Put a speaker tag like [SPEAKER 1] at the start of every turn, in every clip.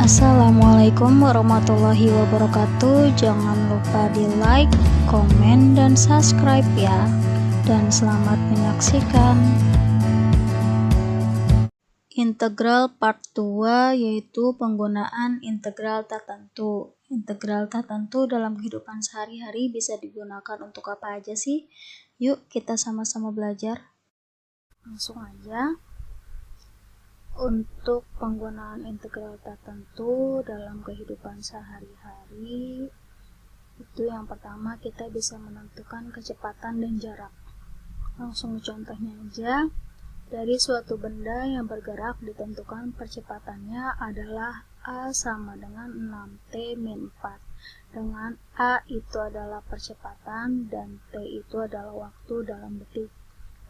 [SPEAKER 1] Assalamualaikum warahmatullahi wabarakatuh. Jangan lupa di like, komen, dan subscribe ya. Dan selamat menyaksikan integral part 2, yaitu penggunaan integral tak tentu. Integral tak tentu dalam kehidupan sehari-hari bisa digunakan untuk apa aja sih? Yuk kita sama-sama belajar. Langsung aja. Untuk penggunaan integral tak tentu dalam kehidupan sehari-hari, itu yang pertama kita bisa menentukan kecepatan dan jarak. Langsung contohnya aja, dari suatu benda yang bergerak ditentukan percepatannya adalah A sama dengan 6T min 4, dengan A itu adalah percepatan dan T itu adalah waktu dalam detik.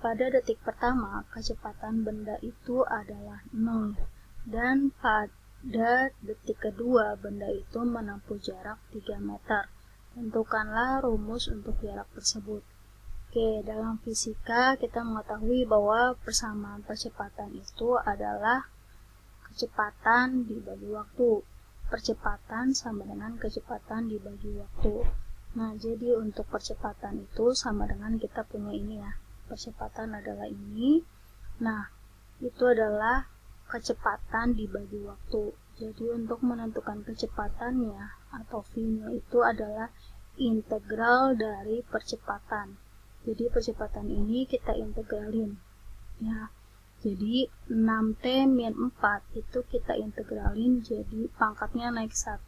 [SPEAKER 1] Pada detik pertama, kecepatan benda itu adalah 0, dan pada detik kedua, benda itu menempuh jarak 3 meter. Tentukanlah rumus untuk jarak tersebut. Oke, dalam fisika kita mengetahui bahwa persamaan percepatan itu adalah kecepatan dibagi waktu. Percepatan sama dengan kecepatan dibagi waktu. Nah, jadi untuk percepatan itu sama dengan kita punya ini ya. Percepatan adalah ini. Nah, itu adalah kecepatan dibagi waktu. Jadi untuk menentukan kecepatannya atau V-nya itu adalah integral dari percepatan. Jadi percepatan ini kita integralin ya. Jadi 6T min 4 itu kita integralin, jadi pangkatnya naik 1.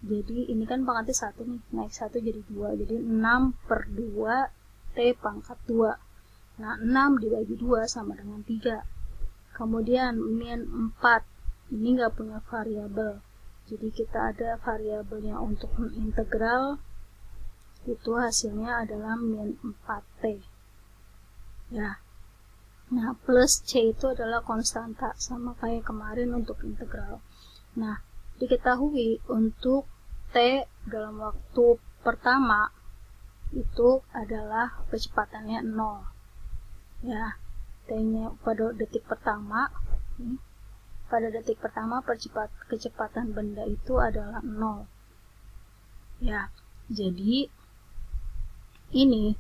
[SPEAKER 1] Jadi ini kan pangkatnya 1 nih, naik 1 jadi 2. Jadi 6 per 2 T pangkat 2. Nah, 6 dibagi 2 sama dengan 3. Kemudian min 4. Ini nggak punya variabel. Jadi kita ada variabelnya untuk integral. Itu hasilnya adalah min 4T. Ya. Nah, plus C itu adalah konstanta. Sama kayak kemarin untuk integral. Nah, diketahui untuk T dalam waktu pertama itu adalah kecepatannya 0 ya. T-nya pada detik pertama kecepatan benda itu adalah 0 ya. Jadi ini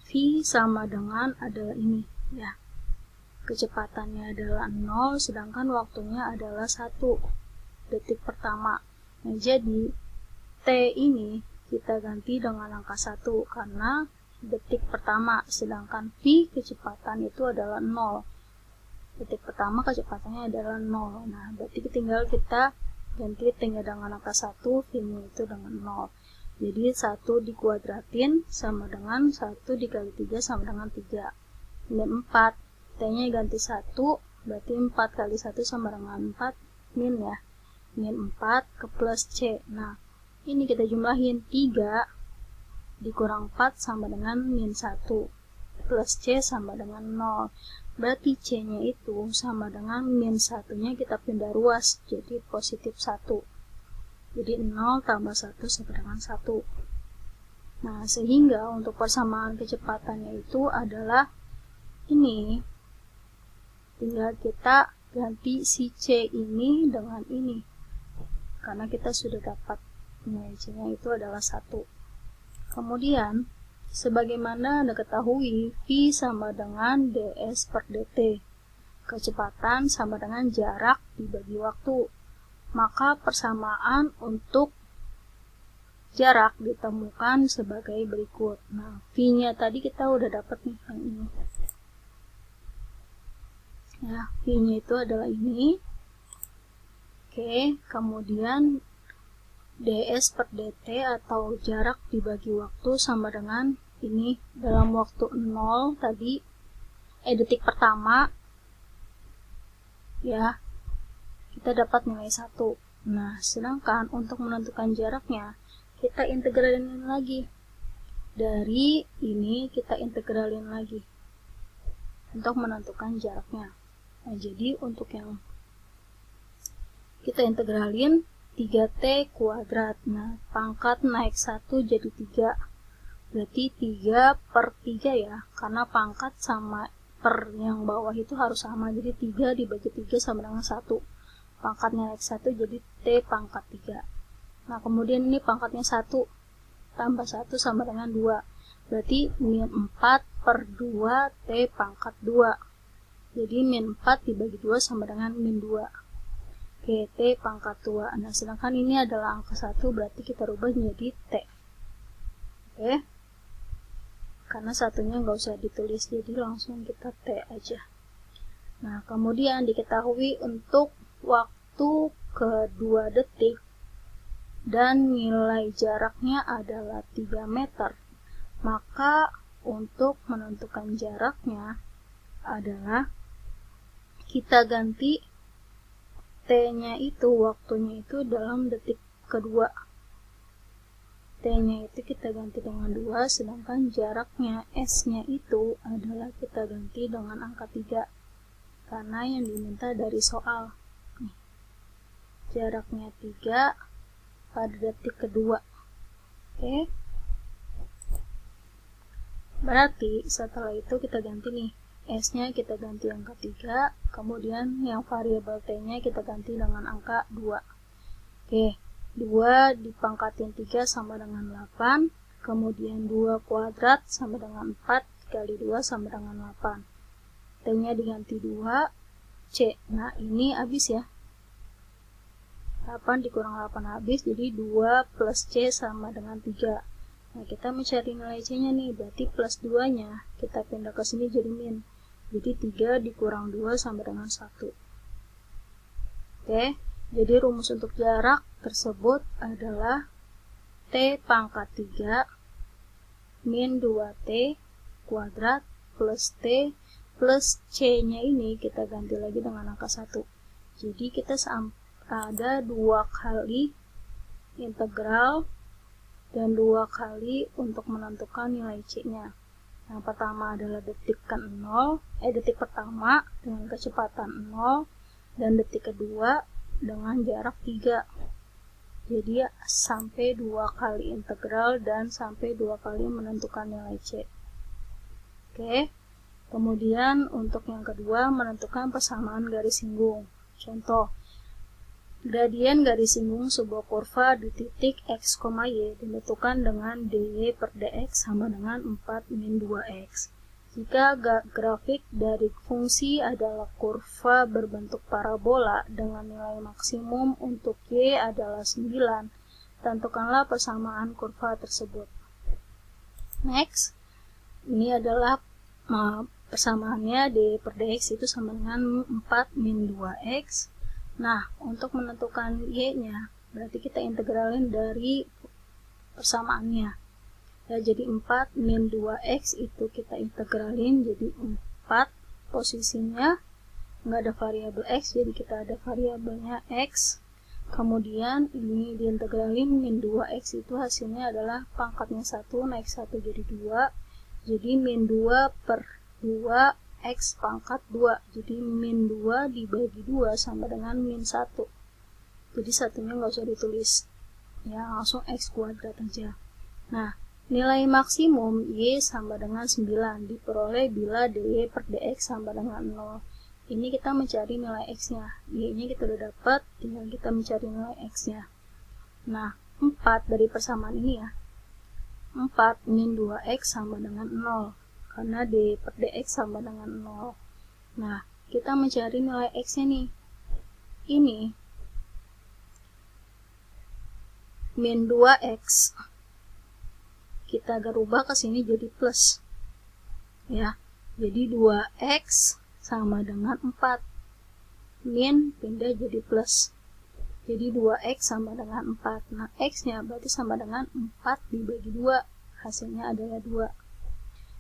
[SPEAKER 1] V sama dengan adalah ini ya, kecepatannya adalah 0 sedangkan waktunya adalah 1 detik pertama. Nah, jadi T ini kita ganti dengan angka 1 karena detik pertama, sedangkan V kecepatan itu adalah 0. Detik pertama kecepatannya adalah 0. Nah, berarti tinggal kita ganti tinggal dengan angka 1, V-nya itu dengan 0. Jadi 1 dikuadratin sama dengan 1 dikali 3 sama dengan 3. Min 4, T-nya ganti 1, berarti 4 kali 1 sama dengan 4, min ya. Min 4 ke plus C. Nah, ini kita jumlahin 3 dikurang 4 sama dengan min 1 plus C sama dengan 0. Berarti C-nya itu sama dengan min 1-nya kita pindah ruas jadi positif 1. Jadi 0 tambah 1 sama dengan 1. Nah, sehingga untuk persamaan kecepatannya itu adalah ini. Tinggal kita ganti si C ini dengan ini. Karena kita sudah dapat C-nya itu adalah 1. Kemudian, sebagaimana Anda ketahui, V sama dengan ds per dt. Kecepatan sama dengan jarak dibagi waktu. Maka persamaan untuk jarak ditemukan sebagai berikut. Nah, V-nya tadi kita udah dapat nih yang ini. Ya, V-nya itu adalah ini. Oke, kemudian ds per dt atau jarak dibagi waktu sama dengan ini dalam waktu 0 tadi, detik pertama ya, kita dapat nilai 1. Nah, sedangkan untuk menentukan jaraknya kita integralin lagi. Dari ini kita integralin lagi untuk menentukan jaraknya. Nah, jadi untuk yang kita integralin 3T kuadrat. Nah, pangkat naik 1 jadi 3. Berarti 3 per 3 ya. Karena pangkat sama per yang bawah itu harus sama. Jadi 3 dibagi 3 sama dengan 1. pangkatnya X1 jadi T pangkat 3. Nah, kemudian ini pangkatnya 1 tambah 1 sama dengan 2. Berarti min 4 per 2 T pangkat 2. Jadi min 4 dibagi 2 sama dengan min 2. Oke, T pangkat 2. Nah, sedangkan ini adalah angka 1, berarti kita rubah menjadi T. Oke. Karena satunya nggak usah ditulis, jadi langsung kita T aja. Nah, kemudian diketahui untuk waktu ke 2 detik dan nilai jaraknya adalah 3 meter. Maka untuk menentukan jaraknya adalah kita ganti T-nya itu, waktunya itu dalam detik kedua. T-nya itu kita ganti dengan 2, sedangkan jaraknya S-nya itu adalah kita ganti dengan angka 3. Karena yang diminta dari soal. Nih, jaraknya 3 pada detik kedua. Oke. Berarti setelah itu kita ganti nih, S-nya kita ganti angka 3, kemudian yang variabel T-nya kita ganti dengan angka 2. Oke, 2 dipangkatin 3 sama dengan 8, kemudian 2 kuadrat sama dengan 4, kali 2 sama dengan 8. T-nya diganti 2, C. Nah, ini habis ya. 8 dikurang 8 habis, jadi 2 plus C sama dengan 3. Nah, kita mencari nilai C-nya nih, berarti plus 2-nya kita pindah ke sini jadi min. Jadi 3 dikurang 2 sama dengan 1. Oke, jadi rumus untuk jarak tersebut adalah T pangkat 3 min 2T kuadrat plus T plus C-nya ini kita ganti lagi dengan angka 1. Jadi kita ada 2 kali integral dan 2 kali untuk menentukan nilai C-nya. Yang pertama adalah detik pertama dengan kecepatan 0 dan detik kedua dengan jarak 3. Jadi sampai 2 kali integral dan sampai 2 kali menentukan nilai C. Oke. Kemudian untuk yang kedua menentukan persamaan garis singgung. Contoh, gradien garis singgung sebuah kurva di titik X, Y ditentukan dengan dy per dx sama dengan 4 min 2x. Jika grafik dari fungsi adalah kurva berbentuk parabola dengan nilai maksimum untuk y adalah 9, tentukanlah persamaan kurva tersebut. Next, ini adalah persamaannya dy per dx itu sama dengan 4 min 2x. Nah, untuk menentukan y-nya, berarti kita integralin dari persamaannya. Ya, jadi 4 min 2x itu kita integralin jadi 4 posisinya. Nggak ada variabel x, jadi kita ada variabelnya x. Kemudian ini diintegralin min 2x itu hasilnya adalah pangkatnya 1 naik 1 jadi 2. Jadi min 2 per 2 X pangkat 2, jadi min 2 dibagi 2 sama dengan min 1. Jadi satunya nggak usah ditulis, ya langsung X kuadrat aja. Nah, nilai maksimum Y sama dengan 9 diperoleh bila dy per dx sama dengan 0. Ini kita mencari nilai X-nya, Y-nya kita udah dapat, tinggal kita mencari nilai X-nya. Nah, 4 dari persamaan ini ya, 4 min 2X sama dengan 0. Karena dy per dx sama dengan 0. Nah, kita mencari nilai X-nya nih. Ini min 2X. Kita agak rubah ke sini jadi plus. Ya. Jadi 2X sama dengan 4. Min pindah jadi plus. Jadi 2X sama dengan 4. Nah, X-nya berarti sama dengan 4 dibagi 2. Hasilnya adalah 2.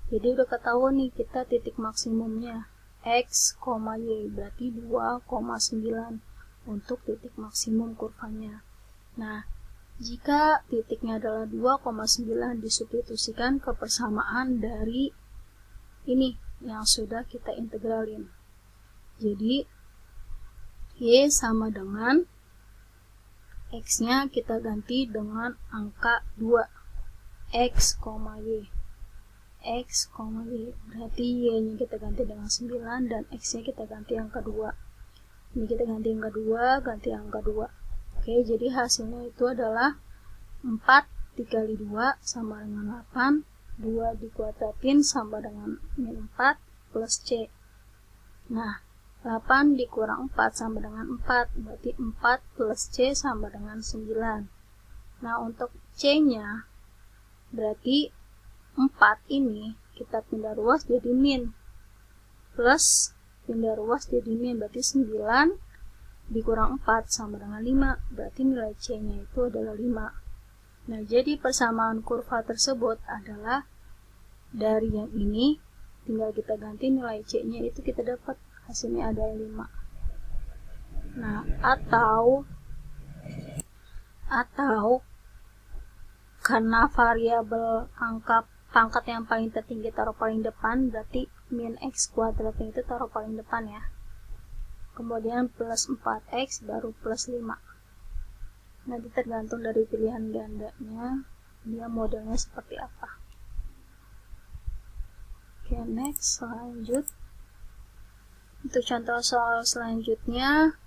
[SPEAKER 1] Jadi udah ketahuan nih kita titik maksimumnya X, Y berarti 2,9 untuk titik maksimum kurvanya. Nah, jika titiknya adalah 2,9 disubstitusikan ke persamaan dari ini yang sudah kita integralin. Jadi Y sama dengan X-nya kita ganti dengan angka 2 X, Y. X, Y. Berarti Y-nya kita ganti dengan 9 dan X-nya kita ganti angka 2. Ini kita ganti angka 2, ganti angka 2. Oke, jadi hasilnya itu adalah 4 dikali 2 sama dengan 8, 2 dikuadratin sama dengan min 4 plus C. Nah, 8 dikurang 4 sama dengan 4, berarti 4 plus C sama dengan 9. Nah, untuk C-nya, berarti 4 ini kita pindah ruas jadi min, plus pindah ruas jadi min, berarti 9 dikurang 4 sama dengan 5, berarti nilai C-nya itu adalah 5. Nah, jadi persamaan kurva tersebut adalah dari yang ini, tinggal kita ganti nilai C-nya itu kita dapat hasilnya adalah 5. Nah, atau karena variabel angka pangkat yang paling tertinggi taruh paling depan, berarti min x kuadratnya itu taruh paling depan ya. Kemudian plus 4x baru plus 5. Nanti tergantung dari pilihan gandanya, dia modelnya seperti apa. Oke, next, lanjut. Untuk contoh soal selanjutnya,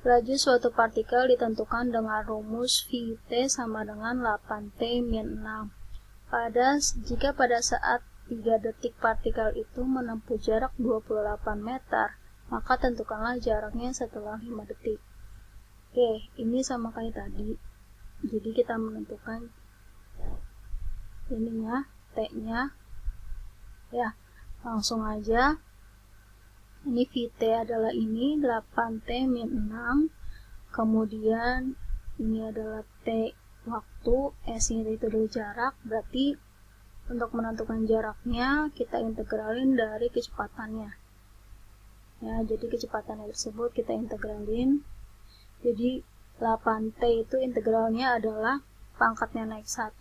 [SPEAKER 1] laju suatu partikel ditentukan dengan rumus Vt sama dengan 8T min 6. Jika pada saat 3 detik partikel itu menempuh jarak 28 meter, maka tentukanlah jaraknya setelah 5 detik. Oke, ini sama kayak tadi. Jadi kita menentukan ininya, T-nya. Ya, langsung aja. Ini Vt adalah ini 8T min 6. Kemudian ini adalah T waktu, S-nya itu adalah jarak, berarti untuk menentukan jaraknya kita integralin dari kecepatannya. Ya, jadi kecepatannya tersebut kita integralin. Jadi 8T itu integralnya adalah pangkatnya naik 1.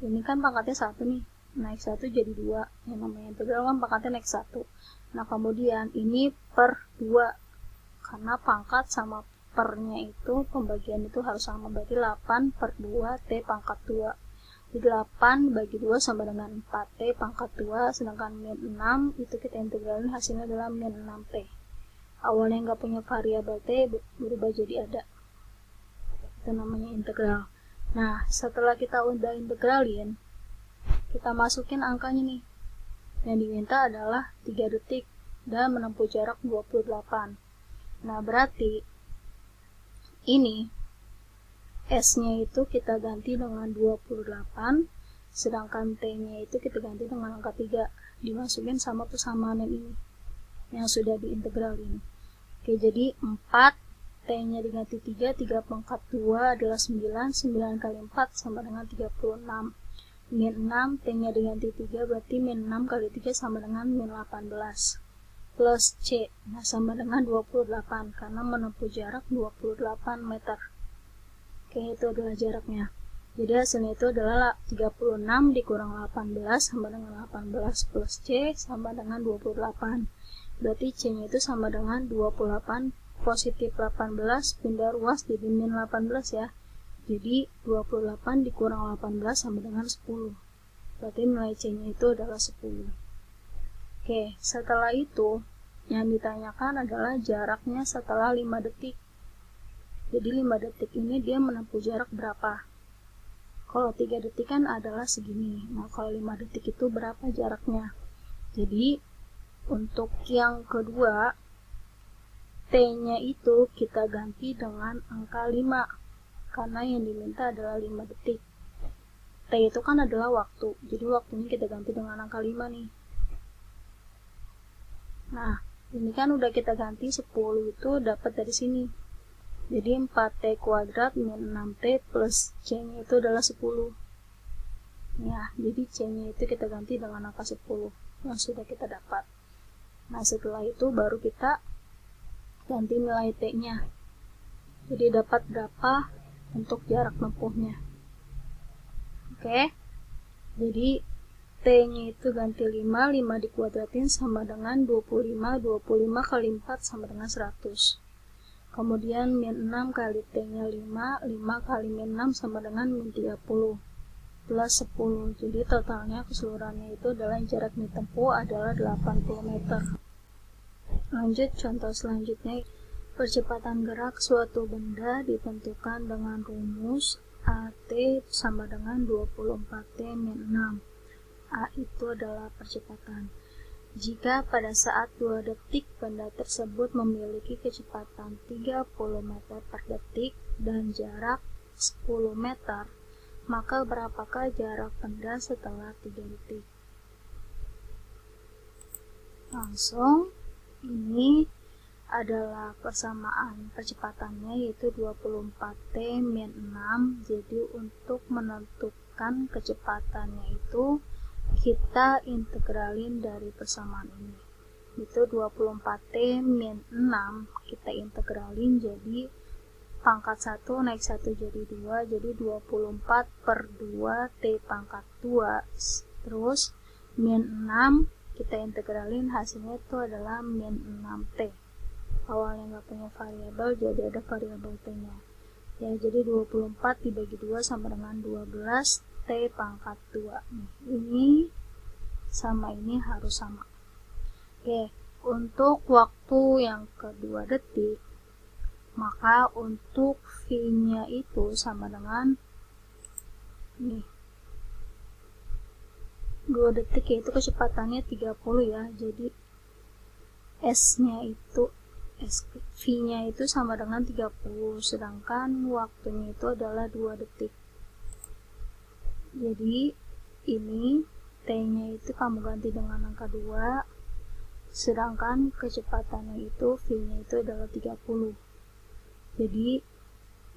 [SPEAKER 1] Ini kan pangkatnya 1 nih. Naik 1 jadi 2. Yang namanya integral kan pangkatnya naik 1. Nah, kemudian ini per 2. Karena pangkat sama pernya itu, pembagian itu harus sama, berarti 8 per 2 T pangkat 2. Jadi 8 bagi 2 sama dengan 4T pangkat 2, sedangkan min 6 itu kita integralin, hasilnya adalah min 6T. Awalnya nggak punya variabel T, berubah jadi ada. Itu namanya integral. Nah, setelah kita udah integralin, kita masukin angkanya nih. Yang diminta adalah 3 detik dan menempuh jarak 28. Nah, berarti ini S-nya itu kita ganti dengan 28, sedangkan T-nya itu kita ganti dengan angka 3, dimasukin sama persamaan yang ini, yang sudah diintegralin. Oke, jadi 4, T-nya diganti 3, 3 pangkat 2 adalah 9, 9 kali 4 sama dengan 36. Min 6, T-nya diganti 3, berarti min 6 kali 3 sama dengan min 18. Plus C, nah sama dengan 28, karena menempuh jarak 28 meter. Oke, itu adalah jaraknya. Jadi hasilnya itu adalah 36 dikurang 18 sama dengan 18 plus C sama dengan 28. Berarti C-nya itu sama dengan 28 positif 18 pindah ruas jadi min 18 ya. Jadi 28 dikurang 18 sama dengan 10. Berarti nilai C-nya itu adalah 10. Oke, setelah itu yang ditanyakan adalah jaraknya setelah 5 detik. Jadi 5 detik ini dia menempuh jarak berapa? Kalau 3 detik kan adalah segini. Nah, kalau 5 detik itu berapa jaraknya? Jadi untuk yang kedua, T-nya itu kita ganti dengan angka 5. Karena yang diminta adalah 5 detik. T itu kan adalah waktu. Jadi waktunya kita ganti dengan angka 5 nih. Nah, ini kan udah kita ganti 10 itu dapat dari sini. Jadi 4T kuadrat min 6T plus C-nya itu adalah 10. Ya, jadi C-nya itu kita ganti dengan angka 10 yang sudah kita dapat. Nah, setelah itu baru kita ganti nilai T-nya. Jadi dapat berapa untuk jarak tempuhnya. Oke. Jadi T-nya itu ganti 5, 5 dikuadratin sama dengan 25, 25 kali 4 sama dengan 100. Kemudian min 6 kali T-nya 5, 5 kali min 6 sama dengan min 30, plus 10. Jadi totalnya keseluruhannya itu adalah jarak ditempuh adalah 80 meter. Lanjut contoh selanjutnya. Percepatan gerak suatu benda ditentukan dengan rumus AT sama dengan 24T-6. A itu adalah percepatan. Jika pada saat 2 detik benda tersebut memiliki kecepatan 30 meter per detik dan jarak 10 meter, maka berapakah jarak benda setelah 3 detik? Langsung, ini adalah persamaan percepatannya, yaitu 24T-6. Jadi untuk menentukan kecepatannya itu kita integralin dari persamaan ini. Itu 24T-6 kita integralin jadi pangkat 1 naik 1 jadi 2, jadi 24 per 2 T pangkat 2. Terus min 6 kita integralin, hasilnya itu adalah min 6T. Awalnya nggak punya variabel, jadi ada variabel T nya ya, jadi 24 dibagi 2 sama dengan 12 T pangkat 2. Ini sama ini harus sama. Oke, untuk waktu yang kedua detik, maka untuk V nya itu sama dengan nih 2 detik, yaitu kecepatannya 30 ya, jadi S nya itu V nya itu sama dengan 30, sedangkan waktunya itu adalah 2 detik. Jadi ini T nya itu kamu ganti dengan angka 2, sedangkan kecepatannya itu V nya itu adalah 30. Jadi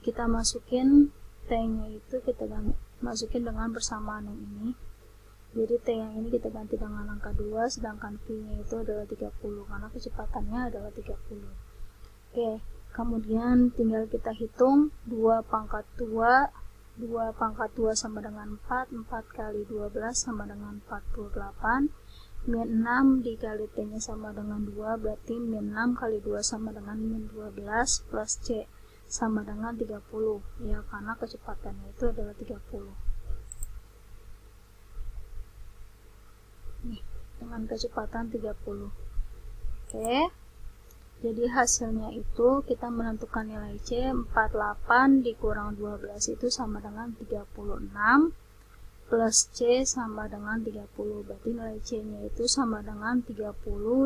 [SPEAKER 1] kita masukin T nya itu kita masukin dengan persamaan yang ini. Jadi T yang ini kita ganti dengan angka 2, sedangkan V nya itu adalah 30 karena kecepatannya adalah 30. Oke, kemudian tinggal kita hitung 2 pangkat 2 sama dengan 4, 4 kali 12 sama dengan 48, min 6 dikali T nya sama dengan 2, berarti min 6 kali 2 sama dengan min 12, plus C sama dengan 30, ya karena kecepatannya itu adalah 30. Nih, dengan kecepatan 30. Oke, jadi hasilnya itu kita menentukan nilai C, 48 dikurang 12 itu sama dengan 36, plus C sama dengan 30, berarti nilai C nya itu sama dengan 30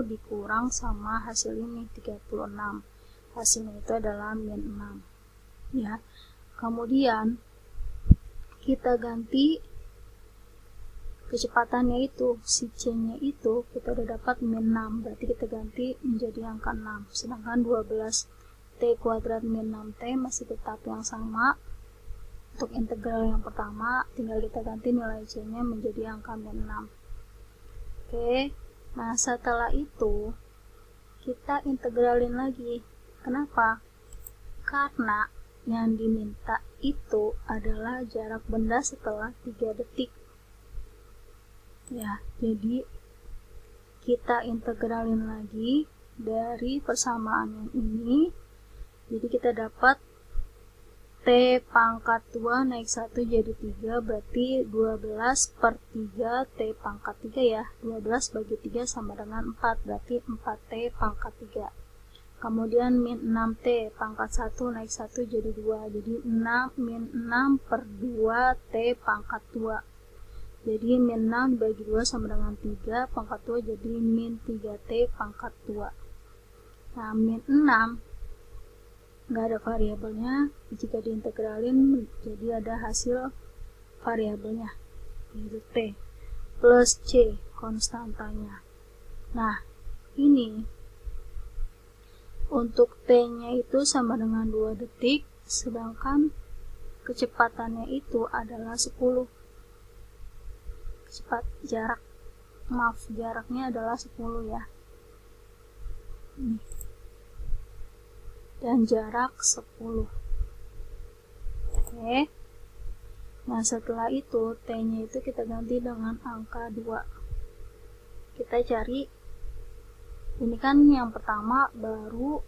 [SPEAKER 1] dikurang sama hasil ini 36, hasilnya itu adalah min 6 ya. Kemudian kita ganti kecepatannya itu, si C nya itu kita udah dapat min 6, berarti kita ganti menjadi angka 6, sedangkan 12 T kuadrat min 6T masih tetap yang sama. Untuk integral yang pertama tinggal kita ganti nilai C nya menjadi angka min 6. Oke, nah setelah itu kita integralin lagi. Kenapa? Karena yang diminta itu adalah jarak benda setelah 3 detik ya, jadi kita integralin lagi dari persamaan yang ini. Jadi kita dapat T pangkat 2 naik 1 jadi 3, berarti 12 per 3 T pangkat 3 ya, 12 bagi 3 sama dengan 4, berarti 4T pangkat 3. Kemudian min 6T pangkat 1 naik 1 jadi 2, jadi 6 min 6 per 2 T pangkat 2. Jadi min 6 dibagi 2 sama dengan 3 pangkat 2, jadi min 3T pangkat 2. Nah, min 6 nggak ada variabelnya, jika diintegralin jadi ada hasil variabelnya, yaitu T plus C konstantanya. Nah, ini untuk T nya itu sama dengan 2 detik, sedangkan kecepatannya itu adalah 10. Jaraknya adalah 10 ya. Nih. Dan jarak 10. Oke. Nah, setelah itu T nya itu kita ganti dengan angka 2. Kita cari, ini kan yang pertama baru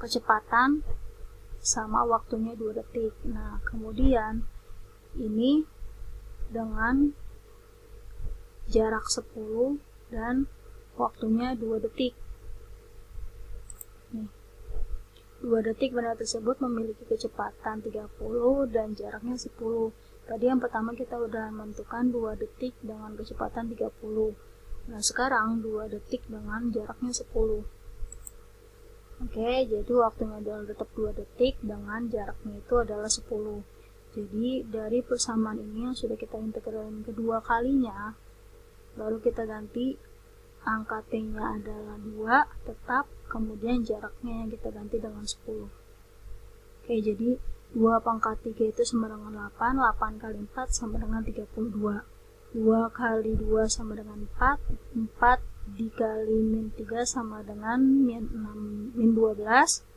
[SPEAKER 1] kecepatan sama waktunya 2 detik. Nah, kemudian ini dengan jarak 10 dan waktunya 2 detik. Nih, 2 detik benda tersebut memiliki kecepatan 30 dan jaraknya 10. Tadi yang pertama kita udah menentukan 2 detik dengan kecepatan 30. Nah, sekarang 2 detik dengan jaraknya 10. Oke, jadi waktunya adalah tetap 2 detik dengan jaraknya itu adalah 10. Jadi dari persamaan ini yang sudah kita integralin kedua kalinya, baru kita ganti angka T-nya adalah 2 tetap, kemudian jaraknya yang kita ganti dengan 10. Oke, jadi 2 pangkat 3 itu sama dengan 8, 8 kali 4 sama dengan 32. 2 kali 2 sama dengan 4, 4 dikali min 3 sama dengan min 12,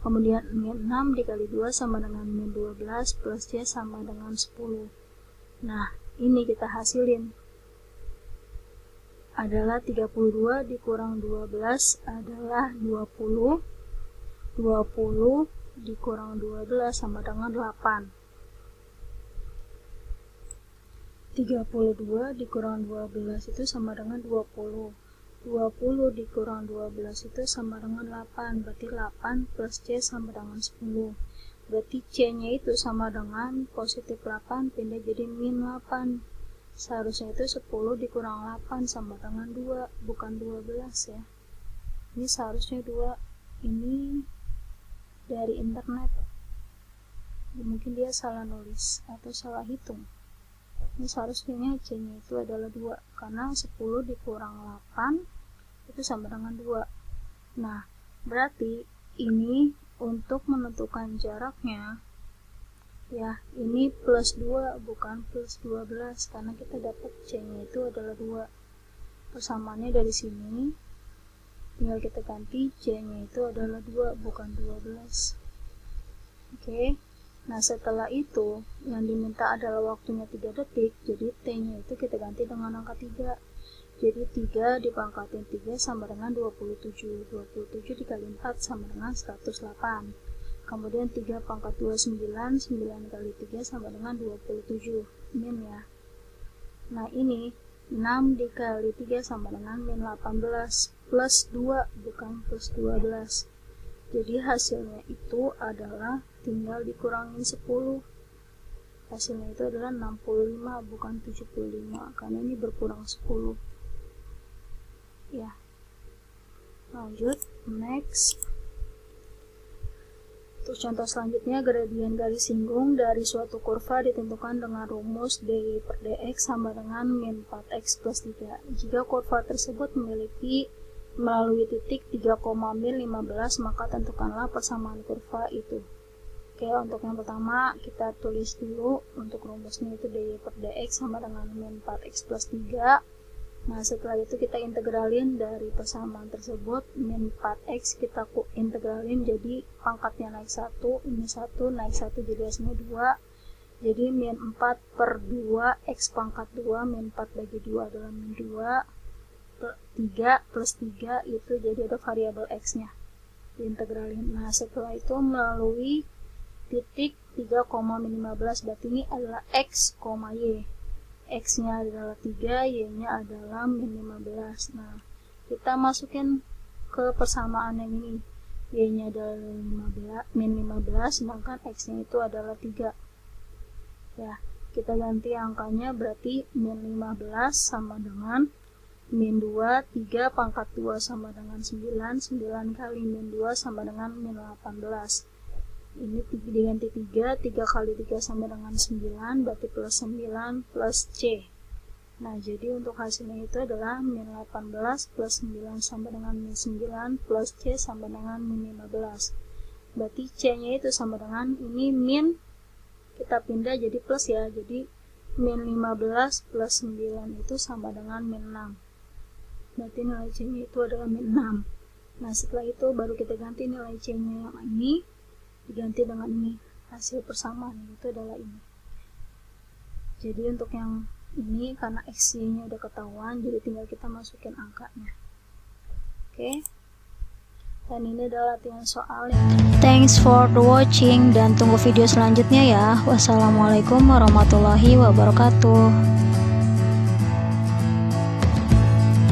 [SPEAKER 1] kemudian min 6 dikali 2 sama dengan min 12 plus C sama dengan 10. Nah, ini kita hasilin adalah 32 dikurang 12 adalah 20, 20 dikurang 12 sama dengan 8. 32 dikurang 12 itu sama dengan 20. 20 dikurang 12 itu sama dengan 8. Berarti 8 plus C sama dengan 10. Berarti C-nya itu sama dengan positif 8 pindah jadi min 8. Seharusnya itu 10 dikurang 8 sama dengan 2, bukan 12 ya. Ini seharusnya 2. Ini dari internet. Mungkin dia salah nulis atau salah hitung. Ini seharusnya C-nya itu adalah 2, karena 10 dikurang 8 itu sama dengan 2. Nah, berarti ini untuk menentukan jaraknya, ya, ini plus 2 bukan plus 12, karena kita dapat C-nya itu adalah 2. Persamaannya dari sini, tinggal kita ganti C-nya itu adalah 2 bukan 12. Oke. Nah, setelah itu yang diminta adalah waktunya 3 detik, jadi T-nya itu kita ganti dengan angka 3. Jadi 3 dipangkatin 3 sama dengan 27. 27 dikali 4 sama dengan 108. Kemudian 3 pangkat 2 9, 9 kali 3 sama dengan 27. Min ya. Nah, ini 6 dikali 3 sama dengan min 18 plus 2 bukan plus 12. Jadi hasilnya itu adalah tinggal dikurangin 10. Hasilnya itu adalah 65 bukan 75 karena ini berkurang 10. Ya. Lanjut, next. Untuk contoh selanjutnya, gradien garis singgung dari suatu kurva ditentukan dengan rumus dy per dx sama dengan min 4x plus 3. Jika kurva tersebut memiliki melalui titik 3, min 15, maka tentukanlah persamaan kurva itu. Oke, untuk yang pertama kita tulis dulu untuk rumusnya itu dy per dx sama dengan min 4x plus 3. Nah, setelah itu kita integralin dari persamaan tersebut, min 4x kita integralin jadi pangkatnya naik 1, ini 1 naik 1 jadi hasilnya 2. Jadi min 4 per 2 x pangkat 2, min 4 bagi 2 adalah min 2. 3 plus 3 itu jadi ada variabel x-nya diintegralin. Nah, setelah itu melalui titik 3, min 15, berarti ini adalah x, y. X-nya adalah 3, y-nya adalah min 15. Nah, kita masukin ke persamaan yang ini. Y-nya adalah min 15, sedangkan x-nya itu adalah 3. Ya, kita ganti angkanya berarti min 15 sama dengan min 2, 3 pangkat 2 sama dengan 9, 9 kali min 2 sama dengan min 18. Ini diganti 3, 3 kali 3 sama dengan 9, berarti plus 9 plus C. Nah, jadi untuk hasilnya itu adalah min 18 plus 9 sama dengan min 9 plus C sama dengan min 15. Berarti C-nya itu sama dengan ini min, kita pindah jadi plus ya, jadi min 15 plus 9 itu sama dengan min 6. Berarti nilai C-nya itu adalah min 6. Nah, setelah itu baru kita ganti nilai C-nya yang ini diganti dengan ini. Hasil persamaan itu adalah ini. Jadi untuk yang ini karena X-nya udah ketahuan, jadi tinggal kita masukin angkanya. Oke. Dan ini adalah latihan soal. Thanks for watching dan tunggu video selanjutnya ya. Wassalamualaikum warahmatullahi wabarakatuh.